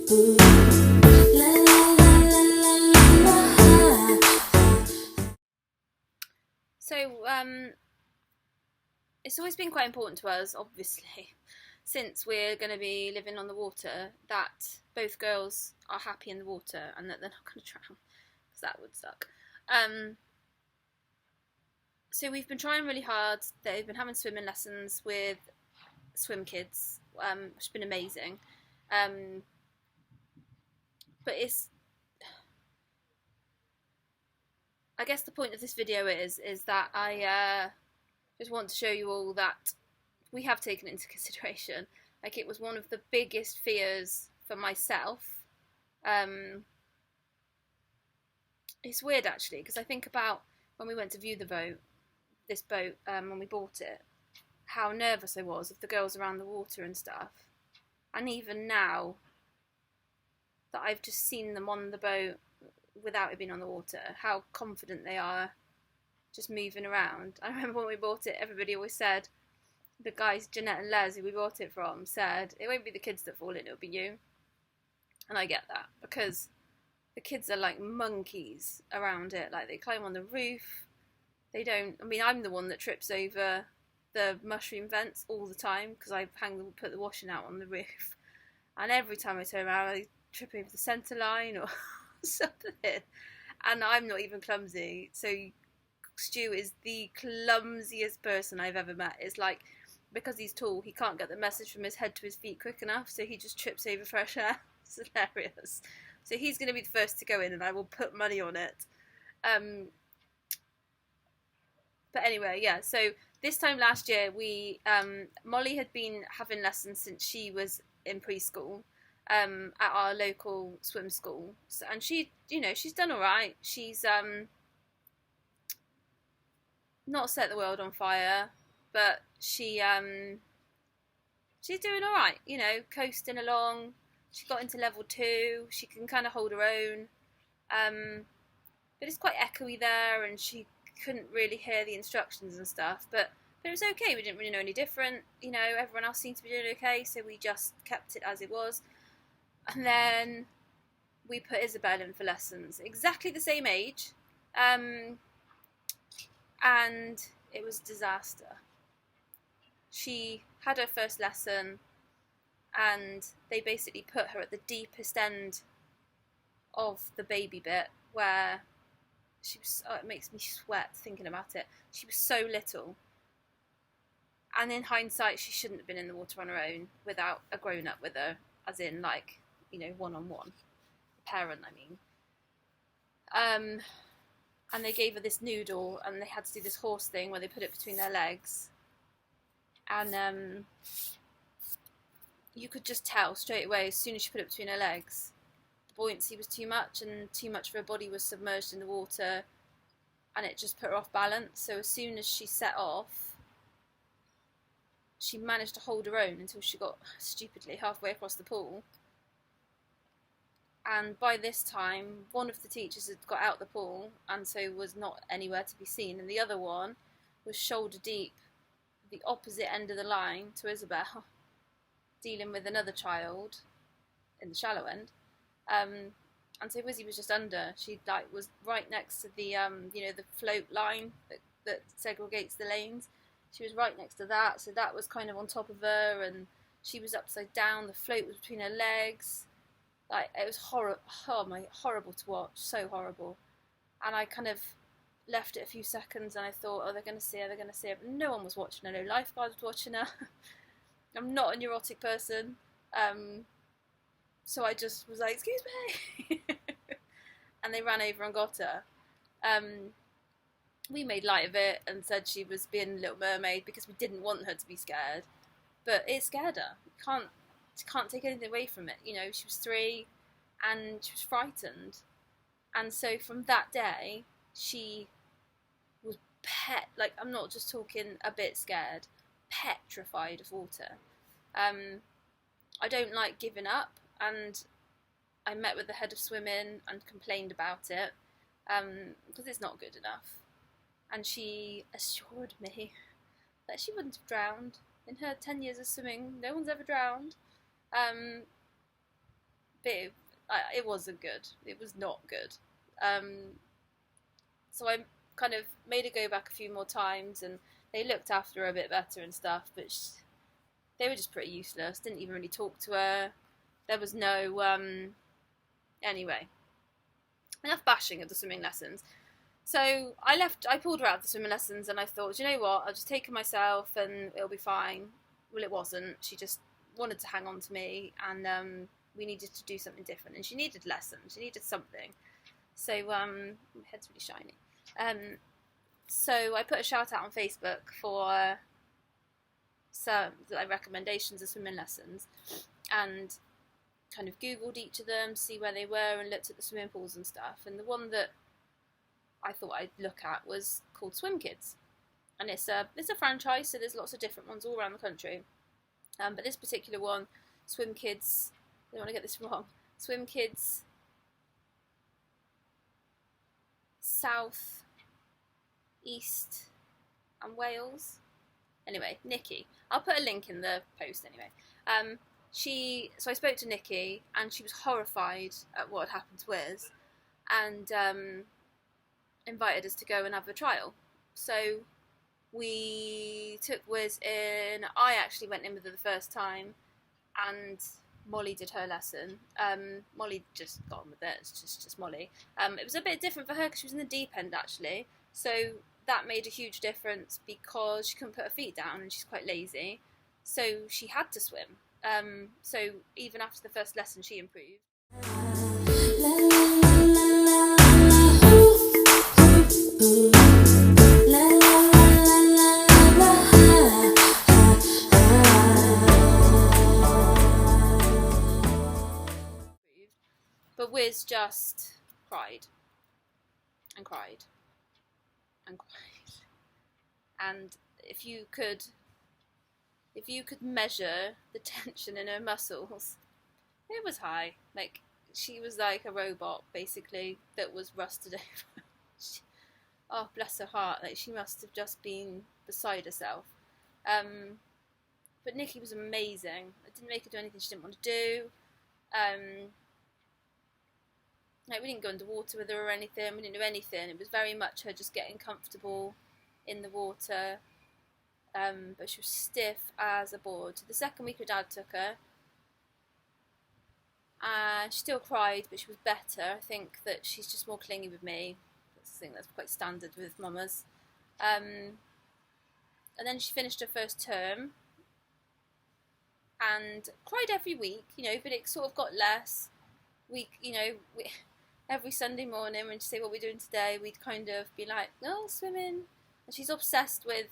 So, it's always been quite important to us, obviously, since we're going to be living on the water, that both girls are happy in the water and that they're not going to drown, because that would suck. So we've been trying really hard. They've been having swimming lessons with swim kids, which has been amazing. But I guess the point of this video is that I just want to show you all that we have taken into consideration. Like, it was one of the biggest fears for myself. It's weird actually, because I think about when we went to view this boat, when we bought it, how nervous I was of the girls around the water and stuff. And even now that I've just seen them on the boat without it being on the water, how confident they are just moving around. I remember when we bought it, everybody always said, the guys, Jeanette and Les, who we bought it from, said, it won't be the kids that fall in, it'll be you. And I get that, because the kids are like monkeys around it. Like, they climb on the roof. They don't, I mean, I'm the one that trips over the mushroom vents all the time, because I put the washing out on the roof. And every time I turn around, I trip over the centre line or something. And I'm not even clumsy. So Stu is the clumsiest person I've ever met. It's like, because he's tall, he can't get the message from his head to his feet quick enough, so he just trips over fresh air. It's hilarious. So he's going to be the first to go in, and I will put money on it. But anyway, yeah, so this time last year, Mollie had been having lessons since she was in preschool, at our local swim school. So, and she, she's done all right. She's not set the world on fire, but she's doing all right, coasting along. She got into level 2. She can kind of hold her own, but it's quite echoey there, and she couldn't really hear the instructions and stuff, but it was okay. We didn't really know any different, everyone else seemed to be doing okay, so we just kept it as it was. And then we put Isabel in for lessons, exactly the same age, and it was a disaster. She had her first lesson, and they basically put her at the deepest end of the baby bit, where she was, it makes me sweat thinking about it. She was so little, and in hindsight, she shouldn't have been in the water on her own without a grown-up with her, as in, like, one-on-one, a parent, I mean. And they gave her this noodle, and they had to do this horse thing where they put it between their legs, and you could just tell straight away, as soon as she put it between her legs, the buoyancy was too much, and too much of her body was submerged in the water, and it just put her off balance. So as soon as she set off, she managed to hold her own until she got, stupidly, halfway across the pool. And by this time, one of the teachers had got out the pool, and so was not anywhere to be seen, and the other one was shoulder deep, the opposite end of the line to Isabel, dealing with another child in the shallow end. And so Wizzy was just under. She was right next to the the float line that segregates the lanes. She was right next to that, so that was kind of on top of her, and she was upside down. The float was between her legs. Like, it was horrible to watch, so horrible. And I kind of left it a few seconds, and I thought, oh, they're going to see her, but no one was watching her. No lifeguard was watching her. I'm not a neurotic person, so I just was like, excuse me. And they ran over and got her. We made light of it and said she was being a Little Mermaid because we didn't want her to be scared, but it scared her. Can't take anything away from it. She was 3 and she was frightened, and so from that day she was like, I'm not just talking a bit scared, petrified of water. I don't like giving up, and I met with the head of swimming and complained about it, because it's not good enough, and she assured me that she wouldn't have drowned. In her 10 years of swimming, no one's ever drowned. but it wasn't good. It was not good. So I kind of made her go back a few more times, and they looked after her a bit better and stuff, but they were just pretty useless. Didn't even really talk to her. There was no anyway, enough bashing of the swimming lessons. So I pulled her out of the swimming lessons, and I thought, you know what, I'll just take her myself and it'll be fine. Well, it wasn't. She just wanted to hang on to me, and we needed to do something different, and she needed lessons. She needed something. So my head's really shiny. So I put a shout out on Facebook for some recommendations of swimming lessons, and kind of googled each of them to see where they were, and looked at the swimming pools and stuff. And the one that I thought I'd look at was called Swim Kids, and it's a franchise, so there's lots of different ones all around the country. But this particular one, Swim Kids, I don't want to get this wrong, Swim Kids South East and Wales. Anyway, Nikki. I'll put a link in the post anyway. So I spoke to Nikki, and she was horrified at what had happened to Whizz, and invited us to go and have a trial. So we took Whizz in. I actually went in with her the first time, and Mollie did her lesson. Mollie just got on with it. It's just Mollie. It was a bit different for her because she was in the deep end actually. So that made a huge difference because she couldn't put her feet down, and she's quite lazy. So she had to swim. So even after the first lesson, she improved. But Whizz just cried and cried and cried. And if you could measure the tension in her muscles, it was high. Like, she was like a robot basically that was rusted over. Oh, bless her heart, like she must have just been beside herself. But Nikki was amazing. I didn't make her do anything she didn't want to do. Like, we didn't go underwater with her or anything. We didn't do anything. It was very much her just getting comfortable in the water. But she was stiff as a board. So the second week her dad took her, and she still cried, but she was better. I think that she's just more clingy with me. I think that's quite standard with mamas. And then she finished her first term and cried every week, but it sort of got less. Every Sunday morning when she'd say, what we're doing today, we'd kind of be like, oh, swimming. And she's obsessed with,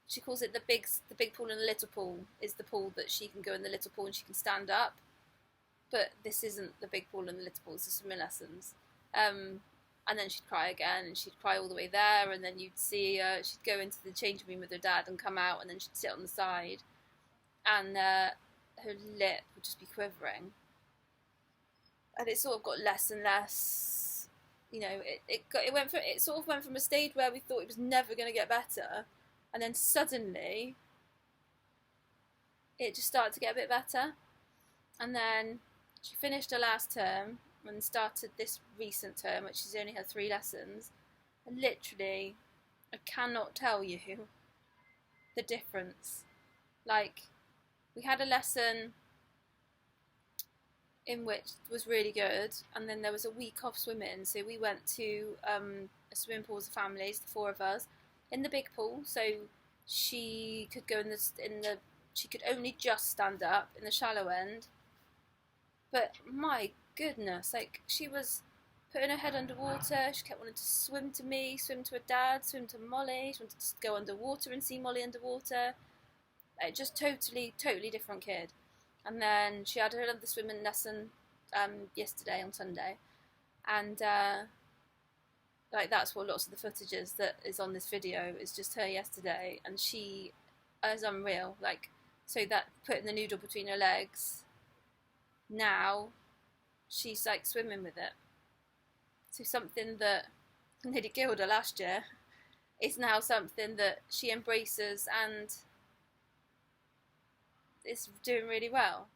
she calls it the big pool and the little pool is the pool that she can go in the little pool and she can stand up. But this isn't the big pool and the little pool, it's the swimming lessons. And then she'd cry again, and she'd cry all the way there, and then you'd see she'd go into the changing room with her dad and come out, and then she'd sit on the side, and her lip would just be quivering. And it sort of got less and less, it sort of went from a stage where we thought it was never going to get better, and then suddenly it just started to get a bit better. And then she finished her last term and started this recent term, which she's only had 3 lessons. And literally, I cannot tell you the difference. Like, we had a lesson in which was really good, and then there was a week off swimming, so we went to a swimming pool as a family, the 4 of us, in the big pool. So she could go she could only just stand up in the shallow end. But my goodness, like, she was putting her head underwater. She kept wanting to swim to me, swim to her dad, swim to Mollie. She wanted to go underwater and see Mollie underwater. Just totally different kid. And then she had her other swimming lesson yesterday on Sunday, and that's what lots of the footage that is on this video is just her yesterday, and she is unreal. Like, so that putting the noodle between her legs, now she's like swimming with it. So something that nearly killed her last year is now something that she embraces and is doing really well.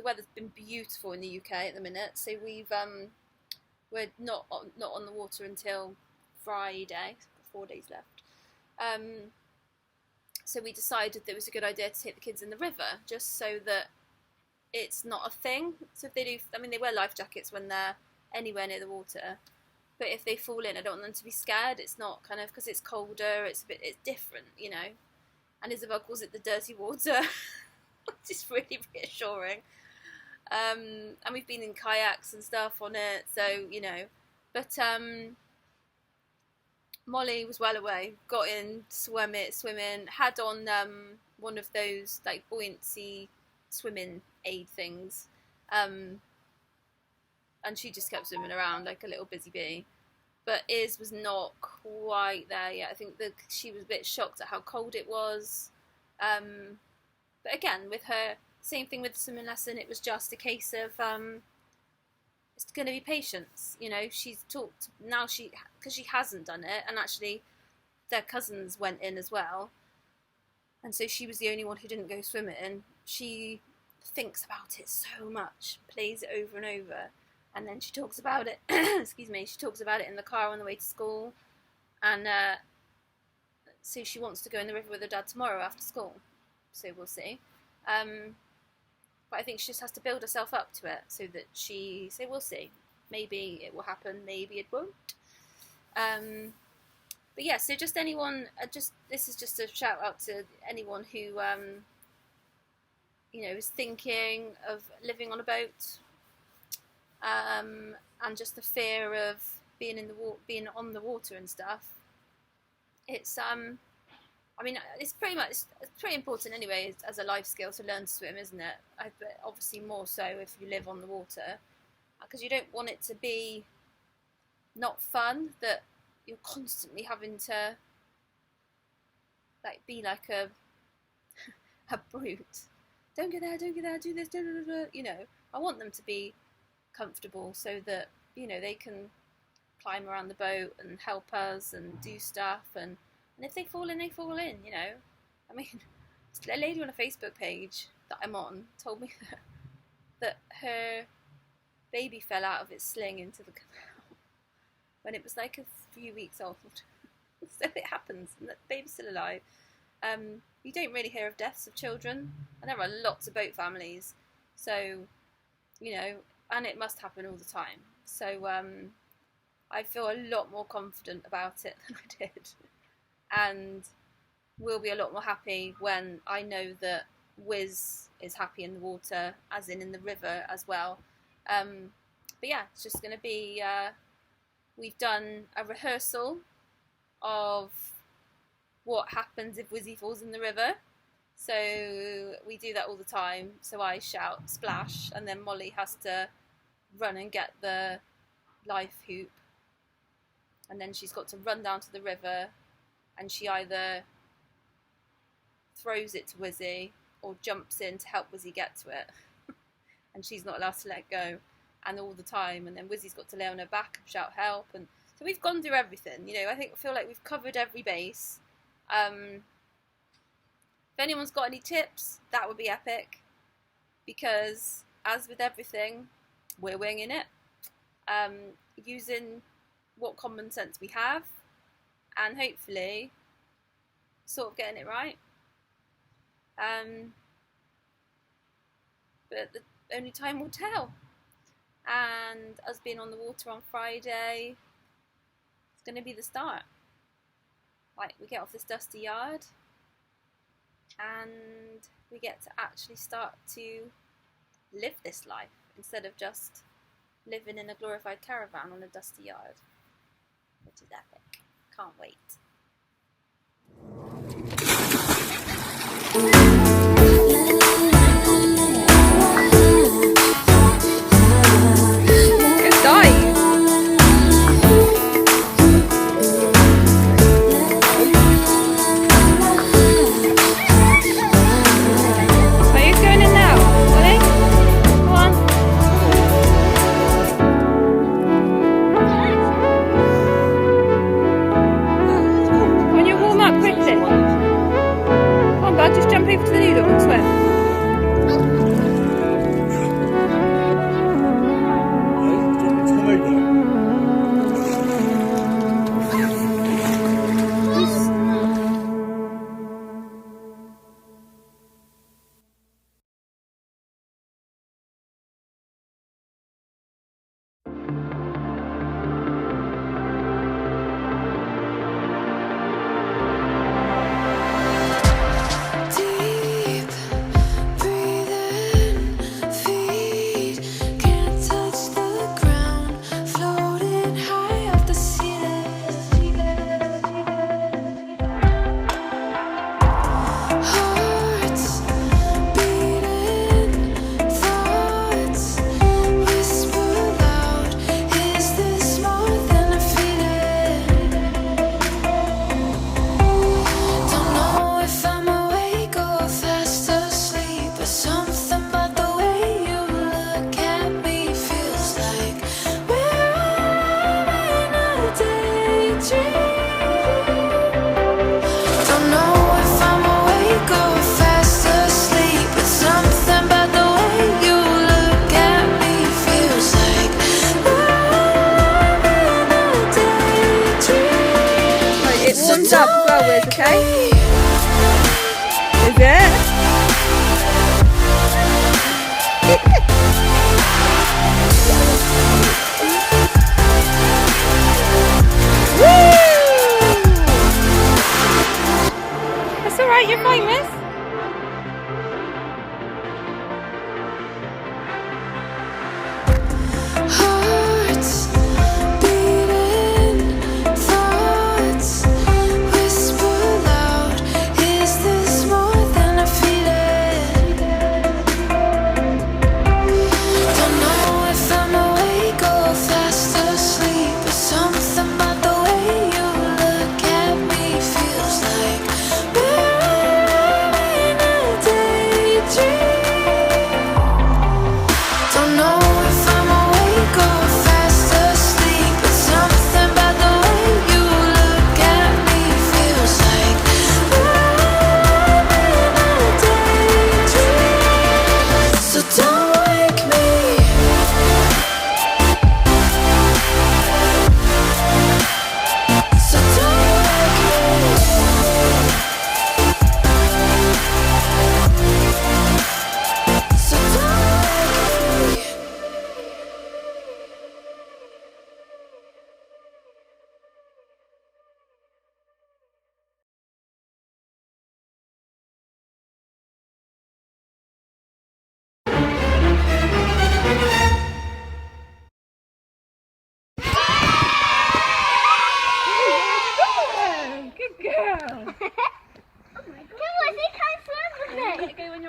weather's been beautiful in the UK at the minute, so we're not on the water until Friday. 4 days left. So we decided that it was a good idea to take the kids in the river, just so that it's not a thing. So if they do, I mean, they wear life jackets when they're anywhere near the water, but if they fall in, I don't want them to be scared. It's not kind of, because it's colder, it's different, you know. And Isabel calls it the dirty water, which is really reassuring. And we've been in kayaks and stuff on it, so, you know. But Mollie was well away, got in, swimming, had on one of those like buoyancy swimming aid things, and she just kept swimming around like a little busy bee. But Iz was not quite there yet. I think that she was a bit shocked at how cold it was. But again, with her, same thing with the swimming lesson, it was just a case of it's going to be patience, you know. She's talked now, because she hasn't done it, and actually their cousins went in as well, and so she was the only one who didn't go swimming. She thinks about it so much, plays it over and over, and then she talks about it excuse me, she talks about it in the car on the way to school, and so she wants to go in the river with her dad tomorrow after school, so we'll see. But I think she just has to build herself up to it, so that we'll see. Maybe it will happen, maybe it won't. But yeah, so just anyone, this is just a shout out to anyone who, you know, is thinking of living on a boat, and just the fear of being on the water and stuff. It's I mean, it's pretty important anyway as a life skill to learn to swim, isn't it? But obviously more so if you live on the water, because you don't want it to be not fun, that you're constantly having to like be like a brute. Don't go there, do this, you know. I want them to be comfortable so that, you know, they can climb around the boat and help us and do stuff, and if they fall in, they fall in, you know. I mean, a lady on a Facebook page that I'm on told me that her baby fell out of its sling into the canal when it was like a few weeks old. So it happens, and the baby's still alive. You don't really hear of deaths of children, and there are lots of boat families, so, you know, and it must happen all the time. So I feel a lot more confident about it than I did. And will be a lot more happy when I know that Whizz is happy in the water, as in the river as well. But yeah, it's just going to be, we've done a rehearsal of what happens if Whizzy falls in the river. So we do that all the time. So I shout splash, and then Mollie has to run and get the life hoop, and then she's got to run down to the river, and she either throws it to Whizzy or jumps in to help Whizzy get to it. And she's not allowed to let go, and all the time. And then Whizzy's got to lay on her back and shout help. And so we've gone through everything, you know. I feel like we've covered every base. If anyone's got any tips, that would be epic, because as with everything, we're winging it, using what common sense we have, and hopefully sort of getting it right. But only time will tell. And us being on the water on Friday, it's going to be the start. Like, we get off this dusty yard, and we get to actually start to live this life instead of just living in a glorified caravan on a dusty yard, which is epic. Can't wait. Good dive. So who's going in now? Mollie? Come on. When you warm up quickly. hands up as well, Whizz, okay? Is it? That's alright, you're fine, Whizz.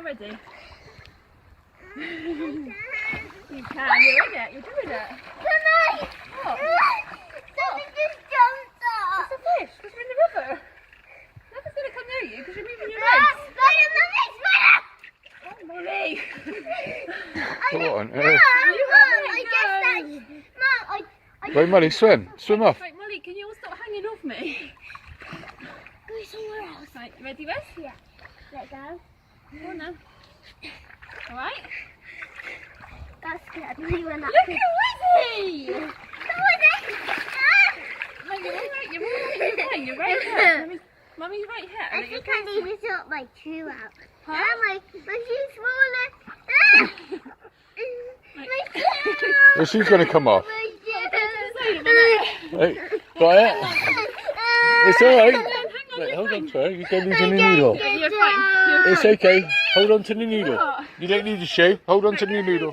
Ready? You can, you're in it, you're doing it. What? Something just jumped up. It's a fish, because we're in the river. Nothing's going to come near you because you're moving your legs. Oh, Mollie! What on earth? I guess that's... Mum, Wait, Mollie, swim. Swim off. Right, Mollie, can you all stop hanging off me? Go somewhere else. Right, you ready, Whizz? Yeah. Let go. Go on then. Alright? That scared me when that... Look at Whizzy! Wizzy! No, you're alright, you're fine, you're right here. Mummy's right here. I think I need to sort my shoe out. Huh? My shoe's smaller. My shoe! Well, she's going to come off. My Hey, got it? It's alright. Wait, hold on to her. You don't lose any needle. You're fine. It's okay. Hold on to the needle. You don't need a shoe. Hold on to the needle.